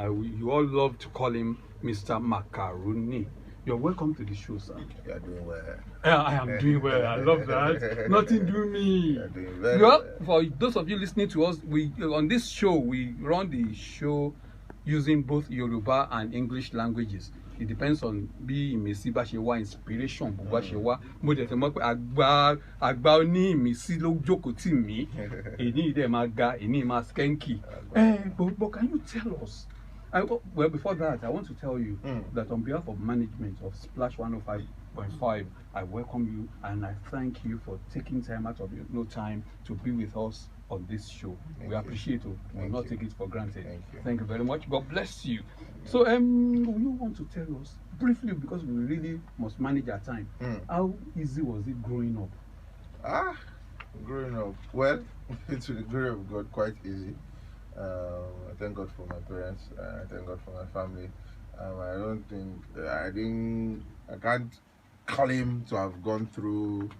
You all love to call him Mr. Macaroni. You're welcome to the show, sir. You are doing well. I am doing well. I love that. Nothing doing me. You are doing very well. For those of you listening to us, on this show we run the show using both Yoruba and English languages. It depends on bí ìmísí bá ṣe wá, inspiration bá ṣe wá. Mo dẹ̀ mọ̀ pé àgbà ní ìmísí ló jókòó tì mí. Èyí dẹ̀ máa ga, èyí máa skanky. But can you tell us? Well, before that, I want to tell you that on behalf of management of Splash 105.5, I welcome you and I thank you for taking time out of your time to be with us on this show. We appreciate it. We will not take it for granted. Thank you very much. God bless you. So, you want to tell us briefly, because we really must manage our time, how easy was it growing up? Growing up, well, to the glory of God, quite easy. I thank God for my parents. I thank God for my family. I don't think I can't claim to have gone through,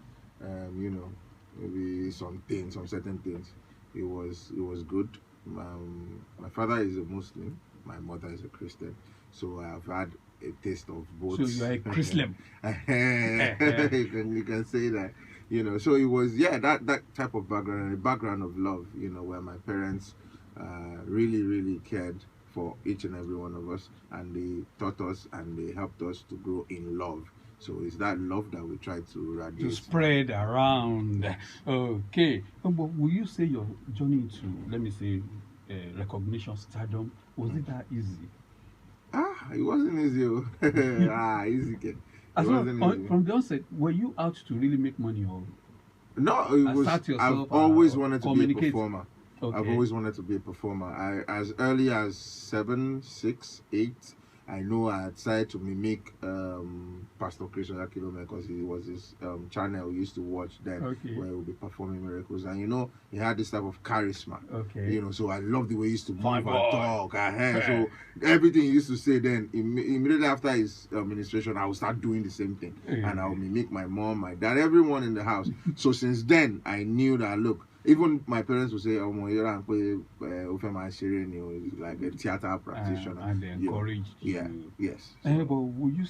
maybe some certain things. It was good. My father is a Muslim. My mother is a Christian. So I've had a taste of both. So you are a Christian. you can say that. So it was that type of background, a background of love. Where my parents really cared for each and every one of us, and they taught us and they helped us to grow in love. So it's that love that we try to radiate, to spread around. Okay, but will you say your journey into, let me say, recognition, stardom, was it that easy? It wasn't easy. Easy. It wasn't easy. From the onset, were you out to really make money, or no? It was. I've always wanted to be a performer. Okay. I've always wanted to be a performer. As early as 7, 6, 8, I know I had decided to mimic Pastor Christian Akilome, because he was his channel we used to watch then, where he would be performing miracles. And he had this type of charisma. Okay. So I loved the way he used to move and talk. So everything he used to say then, immediately after his ministration, I would start doing the same thing. And I would mimic my mom, my dad, everyone in the house. So since then, I knew that, look, even my parents would say, "Oh, you're like a theater practitioner," and they encouraged you. Yes. But would you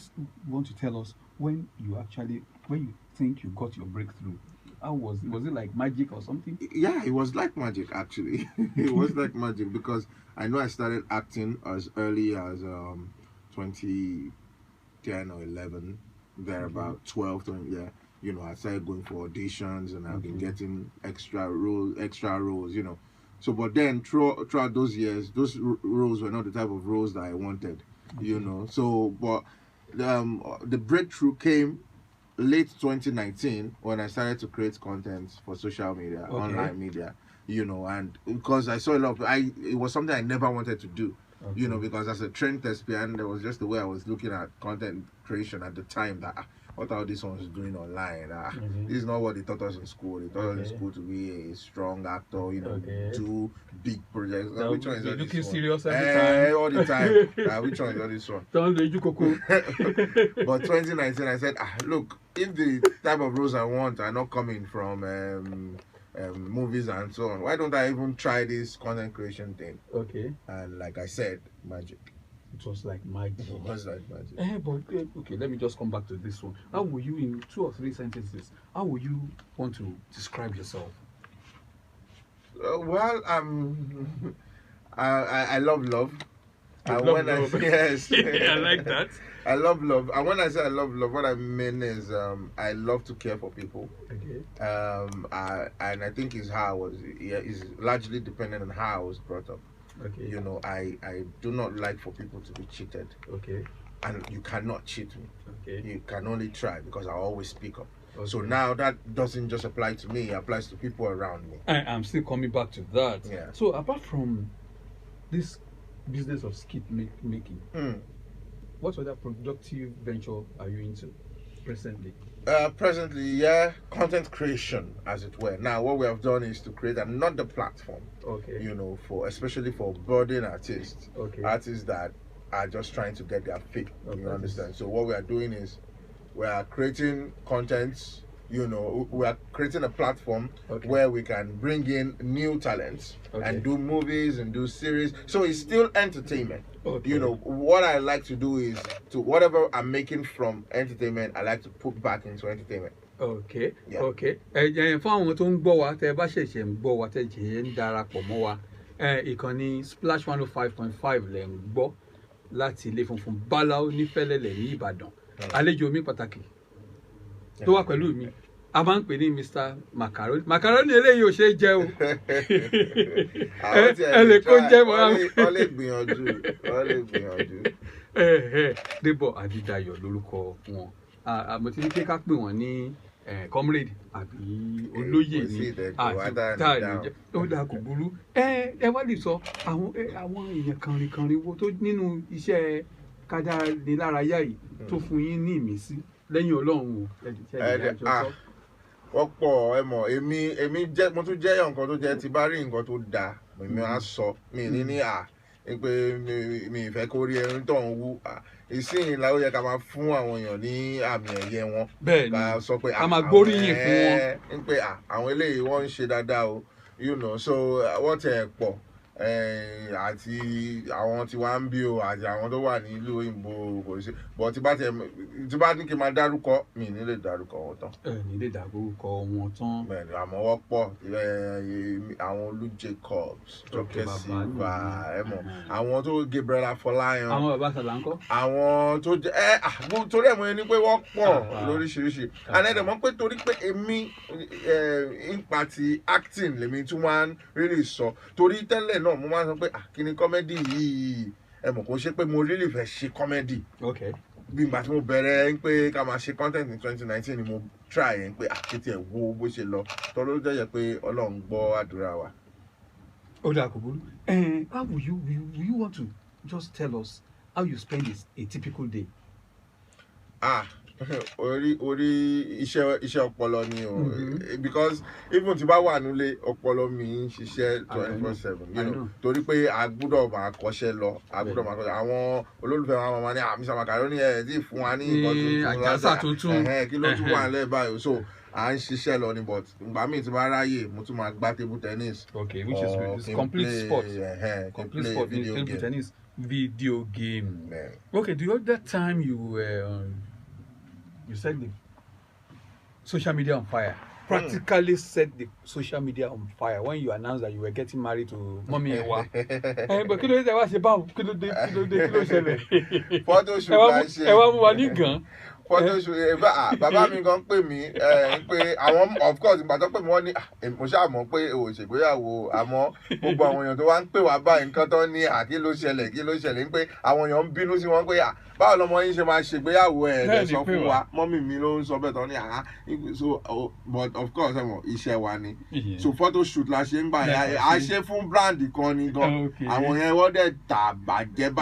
want to tell us when you think you got your breakthrough? How was it? Was it like magic or something? Yeah, it was like magic, actually. It was like magic, because I know I started acting as early as 2010 or 11, there about 12, 20, yeah. I started going for auditions, and I've been getting extra roles, So, but then throughout those years, those roles were not the type of roles that I wanted, So, but the breakthrough came late 2019 when I started to create content for social media, online media, and because I saw a lot of, it was something I never wanted to do. Because as a trained thespian, there was just the way I was looking at content creation at the time, that what are these ones doing online? This is not what they taught us in school. They taught us in school to be a strong actor, do big projects. Which one is all looking this serious one? every time. All the time. Which one is all this one? But 2019, I said, look, if the type of roles I want are not coming from movies and so on, why don't I even try this content creation thing? Okay. And like I said, magic. It was like magic. It was like magic. Okay, let me just come back to this one. How will you, in 2 or 3 sentences, how will you want to describe yourself? Well, I love love. Yes, I like that. I love love. And when I say I love love, what I mean is I love to care for people. Okay. And I think is largely dependent on how I was brought up. Okay. I do not like for people to be cheated. Okay. And you cannot cheat me. Okay. You can only try, because I always speak up. Okay. So now that doesn't just apply to me, it applies to people around me. I'm still coming back to that. Yeah. So apart from this business of skit making, what other productive venture are you into presently? Presently, content creation, as it were. Now, what we have done is to create another platform. Okay. Especially for budding artists. Okay. Artists that are just trying to get their feet. You understand? So what we are doing is we are creating contents. We are creating a platform where we can bring in new talents and do movies and do series. So it's still entertainment. You know, what I like to do is to whatever I'm making from entertainment, I like to put back into entertainment. Okay, Yeah. okay. Fún àwọn tó ń gbọ́ wa tẹ́ bá ṣẹ̀ṣẹ̀ ń gbọ́ wa tẹ́ jẹ́ ń darapọ̀ mọ́ wa ìkànnì Splash 105.5 lẹ̀ ń gbọ́ láti ilé funfun Báláú ní Fẹ́lẹ́lẹ̀ ní Ìbàdàn. Àlejò mi pàtàkì tó wà pẹ̀lú mi a máa ń pè ní Mr Macaroni. Macaroni eléyìí ò ṣe é jẹ o. Ẹ lè kó jẹ mọ́ àwọn. Wọ́n lè gbìyànjú. Debo Adedayo lórúkọ wọn. Mo ti ní pé ká pè wọ́n ní comrade àbí olóyè ni àti ó dáa kò burú. Ẹ wá lè sọ àwọn èèyàn kànrìnkànrìn wo tó nínú iṣẹ́ kádàrínlárayá yìí tó fún yín ní ìmísí lẹ́yìn Ọlọ́run o. Wọ́n pọ̀ ẹ mọ̀ èmi jẹ́ mo tún jẹ́ nǹkan tó jẹ́ ti bá rí nǹkan tó dáa èmi á sọ mi ní pé mi ìfẹ́ kó rí ẹni tó ń wú ìsìn la ó yẹ ká máa fún àwọn èèyàn ní àmì ẹ̀yẹ wọn. Bẹ́ẹ̀ni ká sọ pé ká máa gbóríyìn fún wọn. pé àwọn eléyìí wọ́n ń ṣe dáadáa o you know so wọ́n tẹ̀ pọ̀ àti àwọn tí wàá ń bí o àti àwọn tó wà ní ìlú òyìnbó kò sí bọ́ tí bá ní kí n máa dárúkọ mi ní lè dárúkọ wọn tán. ní lè dárúkọ wọn tán. bẹ́ẹ̀ni àmọ́ wọ́n pọ̀ àwọn Olú Jacobs Tókẹ́ Silva ẹ mọ̀ àwọn tó Gabriel Afọláyan. àwọn bàbá sàlá ńkọ́. àwọn tó jẹ́ torí ẹ̀ mọ̀ ẹni pé wọ́n pọ̀ lóríṣiríṣi ànẹ́dẹ̀ mọ̀ pé torí pé èmi nípa ti acting lèmi tún máa ń really sọ torí tẹ́lẹ̀ náà mo máa ń sọ pé kí ni kọ́mẹ́dì yìí ẹ mọ̀ kó ṣe pé mo really fẹ́ ṣe kọ́mẹ́dì. Bí ìgbà tí mo bẹ̀rẹ̀ ń pé ká máa ṣe content ní 2019 ni mo try ẹ̀ ń pé àkétì ẹ̀ wo bó ṣe lọ tọ́lọ́ ló jẹ́ pé Ọlọ́run gbọ́ àdúrà wa. Ó dà kò burú. How will you want to just tell us how you spend a typical day? Orí iṣẹ́ ọpọlọ ni o because even tí bá wà nílé ọpọlọ mi ń ṣiṣẹ́ 24/7 you know torí pé a gbọ́dọ̀ máa kọ́ṣẹ́ lọ àwọn olólùfẹ́ wa máa ní Mr Macaroni ẹ̀ tí fún wa ní àjàsà tuntun kí ló tún wà nílẹ̀ báyìí so à ń ṣiṣẹ́ lọ ni but ìgbà míì tí bá ráyè mo tún máa gbá table tennis. Okay, which is complete sport. Complete sport in table tennis, video game. Okay, the other time you set the social media on fire. Practically set the social media on fire when you announced that you were getting married to Mommy Ewa. But kí ló dé wá ṣe báwo kí ló ṣẹlẹ̀. Photo shoot la ṣe. Ẹ wá mú wa ní gan. Photo shoot bàbá mi gan pè mí pé àwọn of course ìgbà tó pè mí wọ́n ní mo ṣáà mọ̀ pé o ṣègbéyàwó àmọ́ gbogbo àwọn èèyàn tó wá ń pè wá báyìí nǹkan tó ní kí ló ṣẹlẹ̀ ń pé àwọn èèyàn ń bínú sí wọn pé báwo lọmọ yín ṣe máa ṣègbéyàwó lè sọ fún wa mọ́mì mi ló ń sọ bẹ́ẹ̀ tán ní so but of course iṣẹ́ wa ni so photo shoot la ṣe ń gbà a ṣe fún brand kan ni gan àwọn yẹn wọ́n dẹ̀ tà bàjẹ́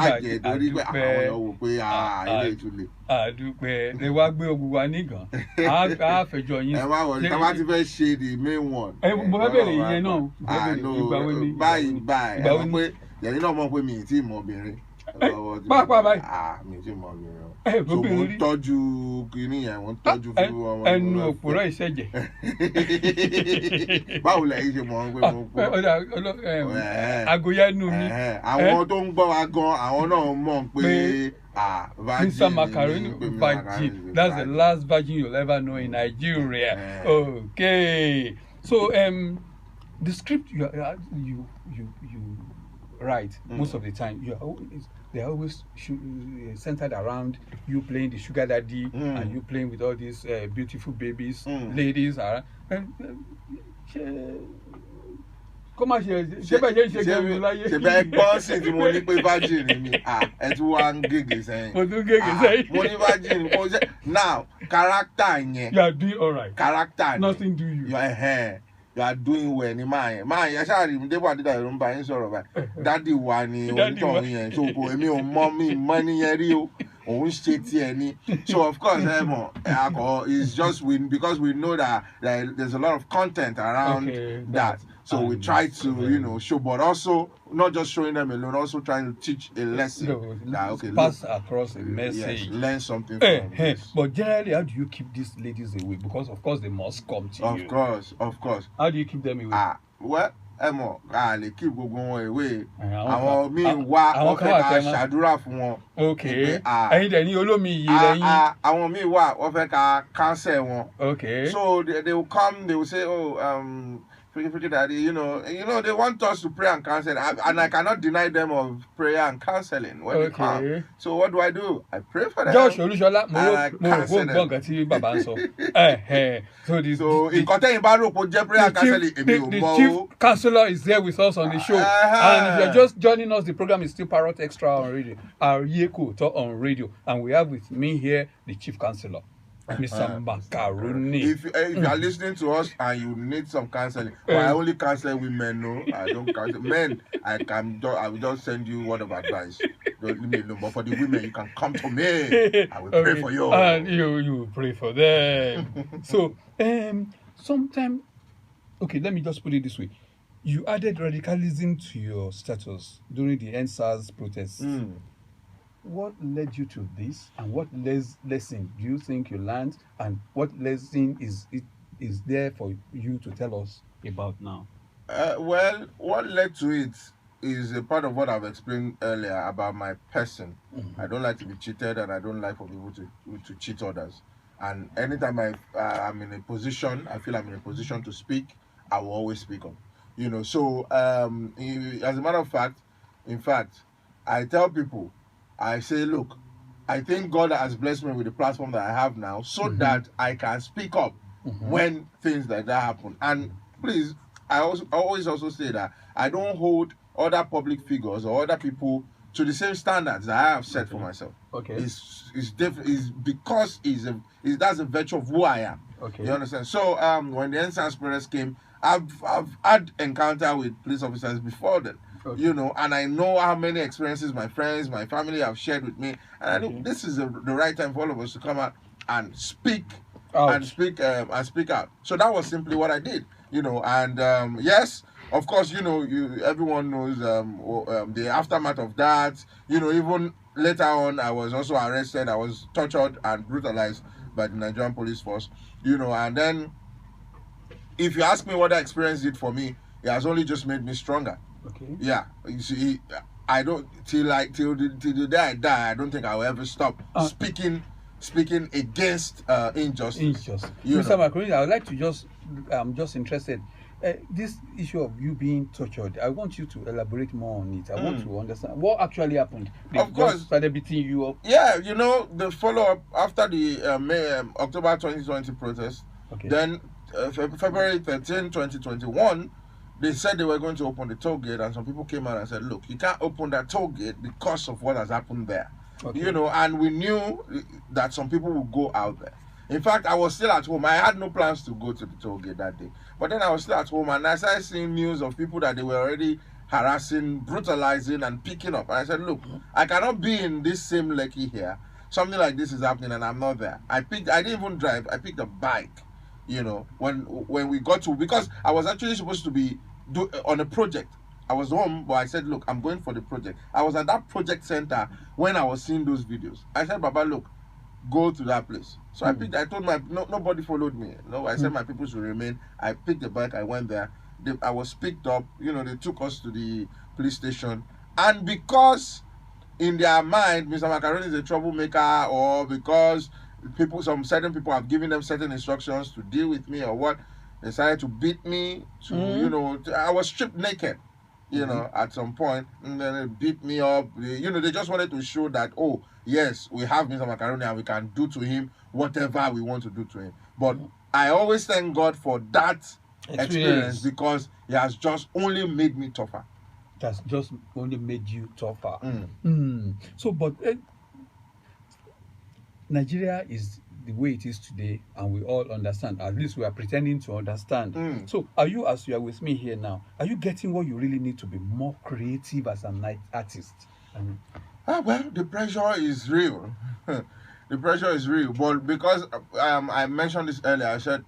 torí pé àwọn èèyàn wò pé ilé ìtúlẹ̀. Àdúpẹ́ ẹ wá gbé ogun wa nígàn á fẹjọ́ yín. ẹ wá wọlé tá a bá ti fẹ́ ṣe the main one. Mo fẹ́ bẹ̀rẹ̀ ìyẹn náà. báyìí ẹ mọ̀ pé yẹ̀yìn náà mọ̀ pé mi ì tí ì mọ obìnrin. Pàápàá báyìí. Mi ì tí ì mọ obìnrin o. So mo ń tọ́jú kínní yẹn mo ń tọ́jú fún ọmọ mi. Ẹnu òpùrọ̀ ìṣẹ̀jẹ̀. Báwo lẹ́yìn ṣe mọ̀ pé mo pọ̀. Àgóyá inú mi. Àwọn tó ń gbọ́ wa gan àwọn náà mọ̀ pé Mr Macaroni virgin. That's the last virgin you'll ever know in Nigeria. Okay. So the script you write most of the time they're always centered around you playing the sugar daddy and you playing with all these beautiful ladies. Kó má ṣe bẹ́ẹ̀ ṣe gẹ́gẹ́ láyé. Ṣe bẹ́ẹ̀ gbọ́ sí tí mo ní pé virgin ni mi ẹ tún wá ń gègé sẹ́yìn. Mo tún gègé sẹ́yìn. Mo ní virgin mo ṣe now character yẹn. You are doing alright. Character ni. Nothing do you. You are doing well ni máa yẹn ṣáà rí mi Debo Adedayo ń bá yín sọ̀rọ̀ báyìí dádì wa ni onítọ̀ yẹn so kò èmi ò mọ níyẹn rí o òun ṣe tiẹ̀ ni so of course it's just because we know that there's a lot of content around that. So we try to, show, but also not just showing them alone, also trying to teach a lesson. Pass across a message. Yes, learn something from this. But generally, how do you keep these ladies away? Because of course they must come to you. Of course. How do you keep them away? Well, Emo, lè keep gbogbo wọn away. Àwọn Àwọn míì wá àwọn wọ́n kan fẹ́ wà ká tẹ́ mọ́. ṣàdúrà fún wọn. Okay. Pé, Ẹ̀yin dẹ̀ ní olómi yìí lẹ́yìn. Àwọn míì wà wọ́n fẹ́ ká cancel wọn. Okay. So they will come, they will say, Freaky Daddy, you know, they want us to pray and cancel, and I cannot deny them of prayer and counseling when they come. So what do? I pray for them. Josh Olúṣọlá, mo rò cancel gbọ́ nǹkan tí bàbá ń sọ. So nǹkan tẹ́yìn bá rò pé jẹ́ prayer and counseling, èmi ò mọ̀ o. The chief counselor is here with us on the show. And if you're just joining us, the program is still Parrot Xtra on radio, Yeko on radio, and we have with me here the chief counselor, Mr Macaroni. If you are listening to us and you need some counseling, I only counsel women. No, I don't counsel men. I will just send you word of advice. Don't leave me alone. But for the women, you can come to me. I will pray for you. And you pray for them. So sometime, okay, let me just put it this way: you added radicalism to your status during the NSAS protests. What led you to this, and what lesson do you think you learned, and what lesson is there for you to tell us about now? Well, what led to it is a part of what I've explained earlier about my person. I don't like to be cheated, and I don't like for people to cheat others. And anytime I'm in a position, I feel I'm in a position to speak, I will always speak up. You know, so as a matter of fact, I tell people, I say, look, I think God has blessed me with the platform that I have now so that I can speak up when things like that happen. And please, I always also say that I don't hold other public figures or other people to the same standards that I have set for myself. Okay. It's because that's a virtue of who I am. Okay. You understand? So when the NSAS protest came, I've had encounter with police officers before then. Okay. You know, and I know how many experiences my friends, my family have shared with me, and I know this is the right time for all of us to come out and speak out. Speak out. So that was simply what I did, you know. And yes, of course, you know, everyone knows the aftermath of that. You know, even later on, I was also arrested. I was tortured and brutalized by the Nigerian police force. You know, and then if you ask me what that experience did for me, it has only just made me stronger. Okay. Yeah, you see, I don't till the day I die, I don't think I will ever stop speaking against injustice. Mr. Macaroni, I would like to I'm just interested. This issue of you being tortured, I want you to elaborate more on it. I want to understand what actually happened. They of course, started beating you up. Yeah, you know, the follow-up after the October 2020 protest. Okay. Then February 13, 2021. They said they were going to open the toll gate, and some people came out and said, look, you can't open that toll gate because of what has happened there. Okay. You know, and we knew that some people would go out there. In fact, I was still at home. I had no plans to go to the toll gate that day. But then I was still at home, and I started seeing news of people that they were already harassing, brutalizing, and picking up. And I said, look, I cannot be in this same Lekki here. Something like this is happening, and I'm not there. I didn't even drive. I picked a bike. You know, when we got to, because I was actually supposed to be on a project. I was home, but I said, look, I'm going for the project. I was at that project center when I was seeing those videos. I said, Baba, look, go to that place. So I told nobody followed me. No, I said my people should remain. I picked the bike, I went there. I was picked up, you know, they took us to the police station. And because in their mind, Mr. Macaroni is a troublemaker, or because some certain people have given them certain instructions to deal with me or what, they decided to beat me, you know, I was stripped naked, you know, at some point, and then they beat me up. They just wanted to show that, oh, yes, we have Mr. Macaroni and we can do to him whatever we want to do to him. But I always thank God for that experience because it has just only made me tougher. That's just only made you tougher. So, but Nigeria is the way it is today, and we all understand. At least we are pretending to understand. So, as you are with me here now, are you getting what you really need to be more creative as an artist? Well, the pressure is real. The pressure is real. But because I mentioned this earlier, I said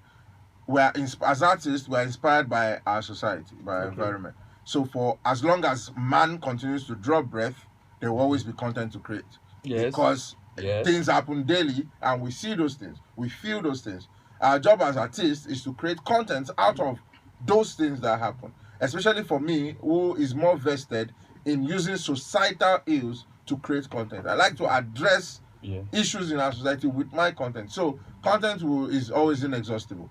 as artists, we are inspired by our society, by our environment. So, for as long as man continues to draw breath, there will always be content to create. Yes. Because things happen daily, and we see those things, we feel those things. Our job as artists is to create content out of those things that happen. especially for me, who is more vested in using societal ills to create content. I like to address issues in our society with my content. So content is always inexhaustible.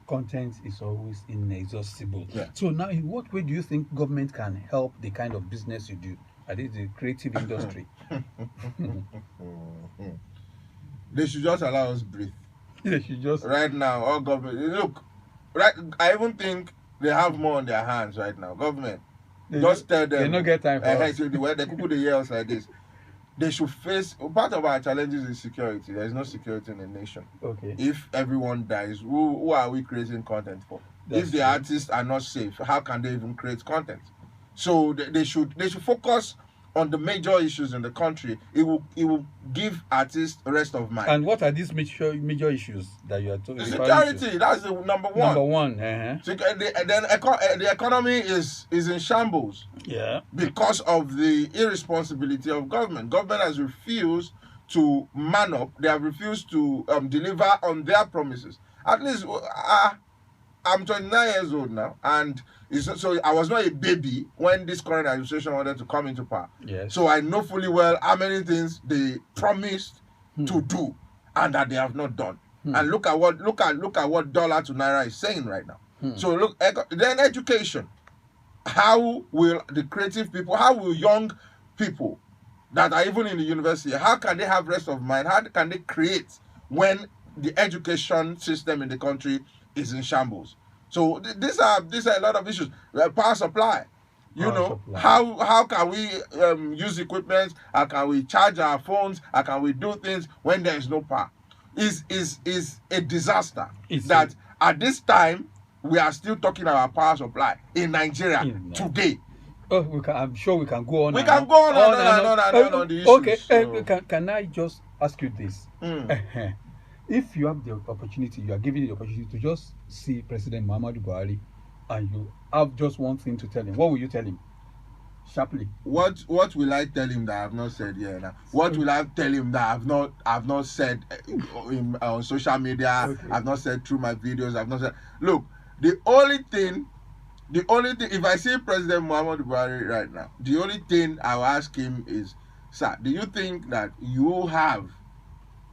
Content is always inexhaustible. Yeah. So now, in what way do you think government can help the kind of business you do? That is the creative industry. They should just allow us breathe. They should just Right now, all government look. Right, I even think they have more on their hands right now. Government, just tell them they don't get time for us. so they could put the years like this. They should face part of our challenges is security. There is no security in the nation. Okay. If everyone dies, who are we creating content for? If the artists are not safe, how can they even create content? So they should focus on the major issues in the country. It will give artists rest of mind. And what are these major issues that you are talking about? Security, that's the number one. Number one. So the economy is in shambles. Yeah. Because of the irresponsibility of government. Government has refused to man up. They have refused to deliver on their promises. At least I'm 29 years old now, and so I was not a baby when this current administration wanted to come into power. Yes. So I know fully well how many things they promised to do and that they have not done. And look at what dollar to naira is saying right now. So look, then education. How will the creative people, how will young people that are even in the university, how can they have rest of mind? How can they create when the education system in the country is in shambles? So these are a lot of issues. Power supply. How can we use equipment? How can we charge our phones? How can we do things when there is no power? Is a disaster. At this time we are still talking about power supply in Nigeria today. Oh, I'm sure we can go on. We can go on the issues. Okay, can I just ask you this? If you have the opportunity, you are given the opportunity to just see President Muhammadu Buhari, and you have just one thing to tell him, what will you tell him? Sharply. What will I tell him that I have not said here now? What will I tell him that I've not said on social media? Okay. I've not said through my videos. I've not said. Look, the only thing, if I see President Muhammadu Buhari right now, the only thing I will ask him is, sir, do you think that you have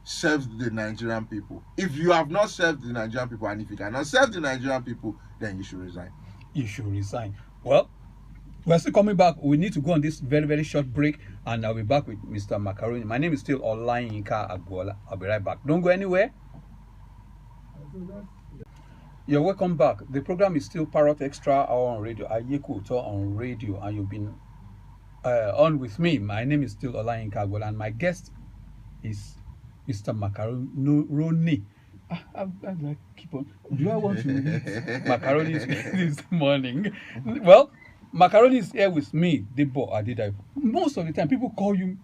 served the Nigerian people? If you have not served the Nigerian people, and if you cannot serve the Nigerian people, then you should resign. You should resign. Well, we're still coming back. We need to go on this very, very short break, and I'll be back with Mr. Macaroni. My name is still Olayinka Agbola. I'll be right back. Don't go anywhere. You're welcome back. The program is still Parrot Xtra on radio, Ayeku on radio, and you've been on with me. My name is still Olayinka Agbola, and my guest is Mr. Macaroni. I like keep on. Do I want to eat macaroni this morning? Well, Macaroni is here with me, Debo Adedayo. Most of the time, people call you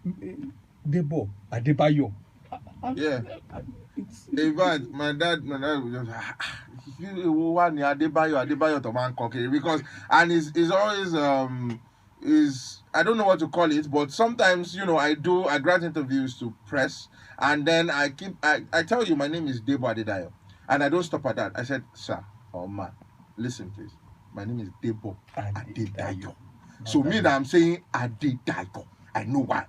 Debo Adedayo. Yeah. In fact, my dad would just Adebayo to man cocky, because and is always I don't know what to call it, but sometimes I grant interviews to press, and then I tell you my name is Debo Adedayo, and I don't stop at that. I said, sir or man, listen please, my name is Debo Adedayo. So me that I'm saying Adedayo, I know why.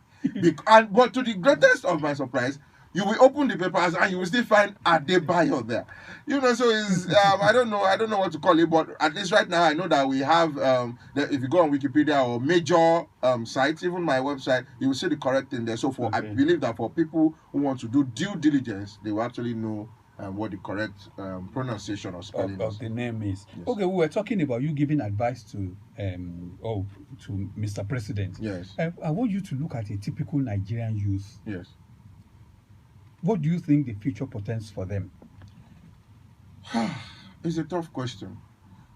But to the greatest of my surprise, you will open the papers and you will still find Adebayo there. So it's I don't know what to call it, but at least right now I know that we have if you go on Wikipedia or major sites, even my website, you will see the correct thing there. So I believe that for people who want to do due diligence, they will actually know what the correct pronunciation or spelling of the name is. Yes. Okay, we were talking about you giving advice to Mr. President. Yes. I want you to look at a typical Nigerian youth. Yes. What do you think the future portends for them? It's a tough question.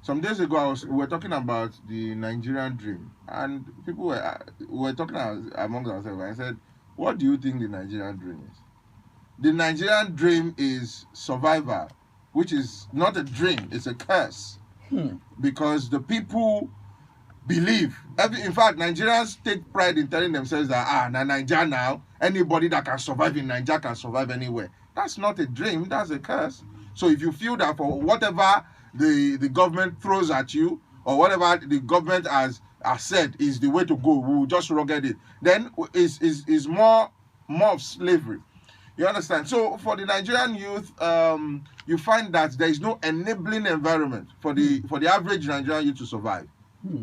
Some days ago, we were talking about the Nigerian dream, and people were talking among ourselves. I said, what do you think the Nigerian dream is? The Nigerian dream is survival, which is not a dream, it's a curse. Because the people believe, in fact, Nigerians take pride in telling themselves that, Nigeria now, anybody that can survive in Nigeria can survive anywhere. That's not a dream, that's a curse. So if you feel that for whatever the government throws at you, or whatever the government has said is the way to go, we will just rugged it. Then is more of slavery. You understand? So for the Nigerian youth, you find that there is no enabling environment for the average Nigerian youth to survive.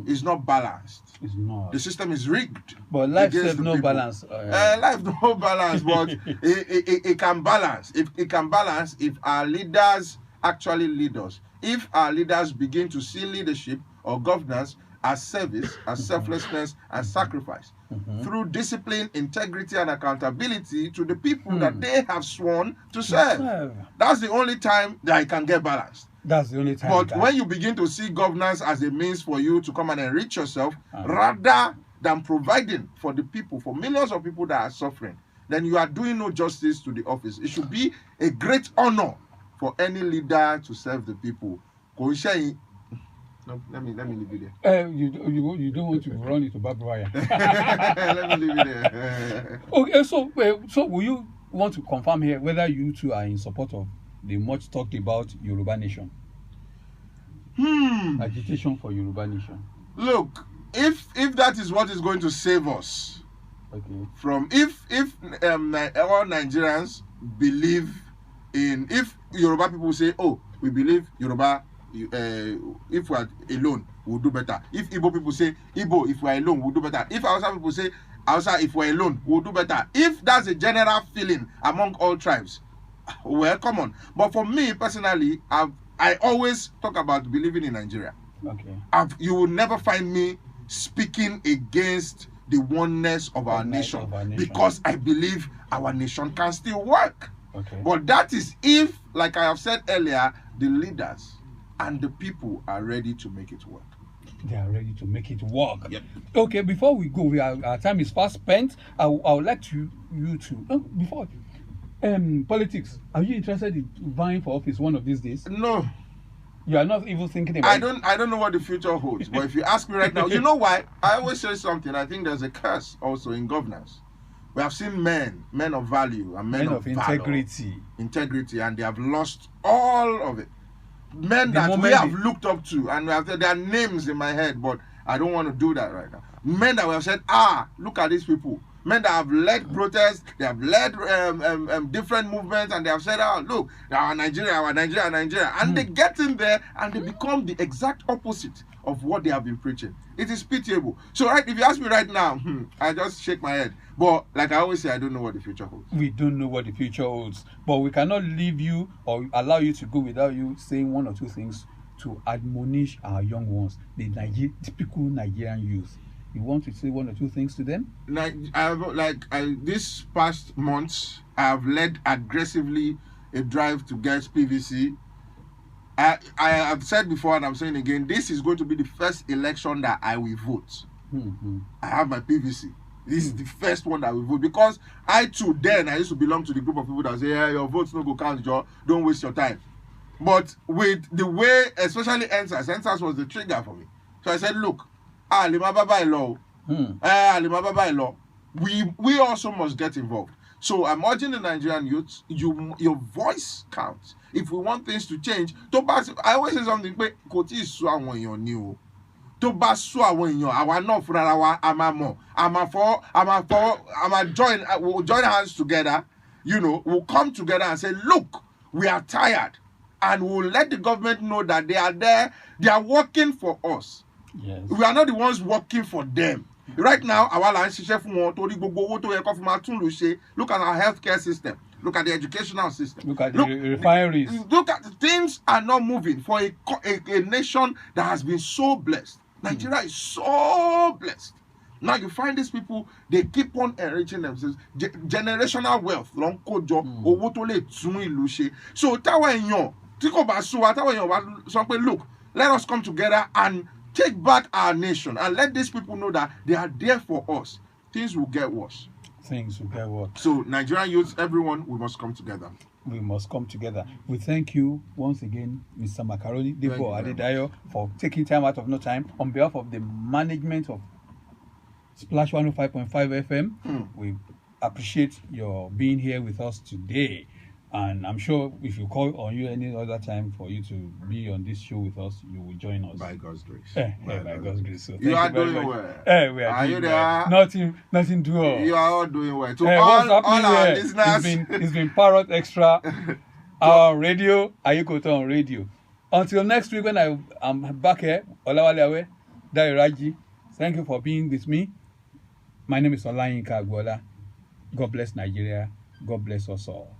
It's not balanced. It's not. The system is rigged. But life has no balance. Life no balance, but it can balance. If it can balance, if our leaders actually lead us, if our leaders begin to see leadership or governance as service, as selflessness, and sacrifice, through discipline, integrity, and accountability to the people that they have sworn to serve. That's the only time that it can get balanced. That's the only time. But when you begin to see governance as a means for you to come and enrich yourself, rather than providing for the people, for millions of people that are suffering, then you are doing no justice to the office. It should be a great honor for any leader to serve the people. No, let me leave it there. You don't want to run into barbed wire. Let me leave it there. Okay, so will you want to confirm here whether you two are in support of the much talked about Yoruba Nation? Agitation for Yoruba Nation. Look, if that is what is going to save us, okay, from if all Nigerians believe in, if Yoruba people say, oh, we believe Yoruba, if we are alone, we'll do better. If Igbo people say, Igbo, if we are alone, we'll do better. If Hausa people say, Hausa, if we are alone, we'll do better. If that's a general feeling among all tribes, well, come on. But for me personally, I always talk about believing in Nigeria. Okay. You will never find me speaking against the oneness of our nation, because I believe our nation can still work. Okay. But that is if, like I have said earlier, the leaders and the people are ready to make it work. They are ready to make it work. Yep. Okay, before we go, our time is fast spent. I would like you to before politics. Are you interested in vying for office one of these days? No. You are not even thinking about I don't know what the future holds. But if you ask me right now, you know why? I always say something. I think there's a curse also in governance. We have seen men of value and men of integrity, and they have lost all of it. Men that we have looked up to, and we have said their names in my head, but I don't want to do that right now. Men that we have said, look at these people. Men that have led protests, they have led different movements, and they have said, look, Nigeria. And they get in there and they become the exact opposite of what they have been preaching. It is pitiable. So, right, if you ask me right now, I just shake my head. But like I always say, I don't know what the future holds. We don't know what the future holds. But we cannot leave you or allow you to go without you saying one or two things to admonish our young ones, the typical Nigerian youth. You want to say one or two things to them? This past months, I have led aggressively a drive to get PVC. I have said before, and I'm saying again, this is going to be the first election that I will vote. I have my PVC. This is the first one that I will vote, because I used to belong to the group of people that say, your votes no go count, Joe. Don't waste your time. But with the way, especially NSAS was the trigger for me. So I said, look, we also must get involved. So I'm urging the Nigerian youths, your voice counts. If we want things to change, I always say something, we'll join hands together, we'll come together and say, look, we are tired, and we'll let the government know that they are there, they are working for us. Yes. We are not the ones working for them. Right now, look at our healthcare system. Look at the educational system. Look at the refineries. Look at things are not moving for a nation that has been so blessed. Nigeria is so blessed. Now you find these people, they keep on enriching themselves. Generational wealth. So look, let us come together and take back our nation and let these people know that they are there for us. Things will get worse. Things will get worse. So Nigerian youths, everyone, we must come together. We must come together. We thank you once again, Mr. Macaroni, Debo Adedayo, for taking time out of no time. On behalf of the management of Splash 105.5 FM, we appreciate your being here with us today. And I'm sure if you call on you any other time for you to be on this show with us, you will join us. By God's grace. By God's grace. So You are thank you very doing much. well. We are Are doing you there? well. Nothing do all. You are all doing well. To What's all happening our here? listeners. It's been Parrot Xtra, our radio, Ayukoto on radio. Until next week when I'm back here, Olawale Awe, Dairaji, thank you for being with me. My name is Olayinka Agbola. God bless Nigeria. God bless us all.